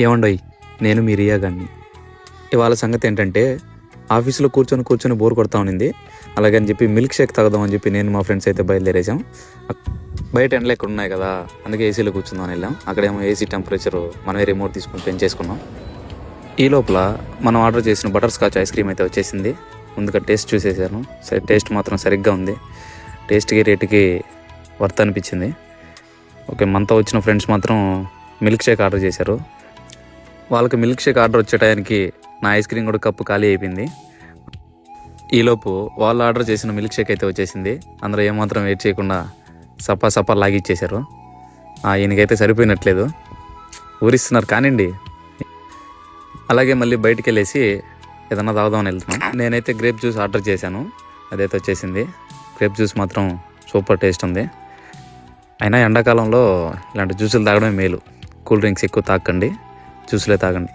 ఏమండోయ్, నేను మీ రియా గారిని. ఇవాళ సంగతి ఏంటంటే, ఆఫీసులో కూర్చొని బోర్ కొడతా ఉన్నింది. అలాగని చెప్పి మిల్క్ షేక్ తాగుదామని చెప్పి నేను మా ఫ్రెండ్స్ అయితే బయలుదేరేసాం. బయట ఎండలు ఎక్కడ ఉన్నాయి కదా, అందుకే ఏసీలో కూర్చుందామని వెళ్ళాం. అక్కడేమో ఏసీ టెంపరేచరు మనమే రిమోట్ తీసుకుని పెంచేసుకున్నాం. ఈ లోపల మనం ఆర్డర్ చేసిన బటర్ స్కాచ్ ఐస్ క్రీమ్ అయితే వచ్చేసింది. ముందుగా టేస్ట్ చూసేసాను. టేస్ట్ మాత్రం సరిగ్గా ఉంది. టేస్ట్కి రేటుకి వర్త్ అనిపించింది. ఓకే, మనతో వచ్చిన ఫ్రెండ్స్ మాత్రం మిల్క్ షేక్ ఆర్డర్ చేశారు. వాళ్ళకి మిల్క్ షేక్ ఆర్డర్ వచ్చే టయానికి నా ఐస్ క్రీమ్ కూడా కప్పు ఖాళీ అయిపోయింది. ఈలోపు వాళ్ళు ఆర్డర్ చేసిన మిల్క్ షేక్ అయితే వచ్చేసింది. అందరూ ఏమాత్రం వెయిట్ చేయకుండా సపా లాగిచ్చేశారు. ఈయనకైతే సరిపోయినట్లేదు, ఊరిస్తున్నారు కానివ్వండి. అలాగే మళ్ళీ బయటికి వెళ్ళేసి ఏదన్నా తాగుదామని వెళ్తున్నాం. నేనైతే గ్రేప్ జ్యూస్ ఆర్డర్ చేశాను, అదైతే వచ్చేసింది. గ్రేప్ జ్యూస్ మాత్రం సూపర్ టేస్ట్ ఉంది. అయినా ఎండాకాలంలో ఇలాంటి జ్యూసులు తాగడమే మేలు. కూల్ డ్రింక్స్ ఎక్కువ తాగండి, జ్యూసులే తాగండి.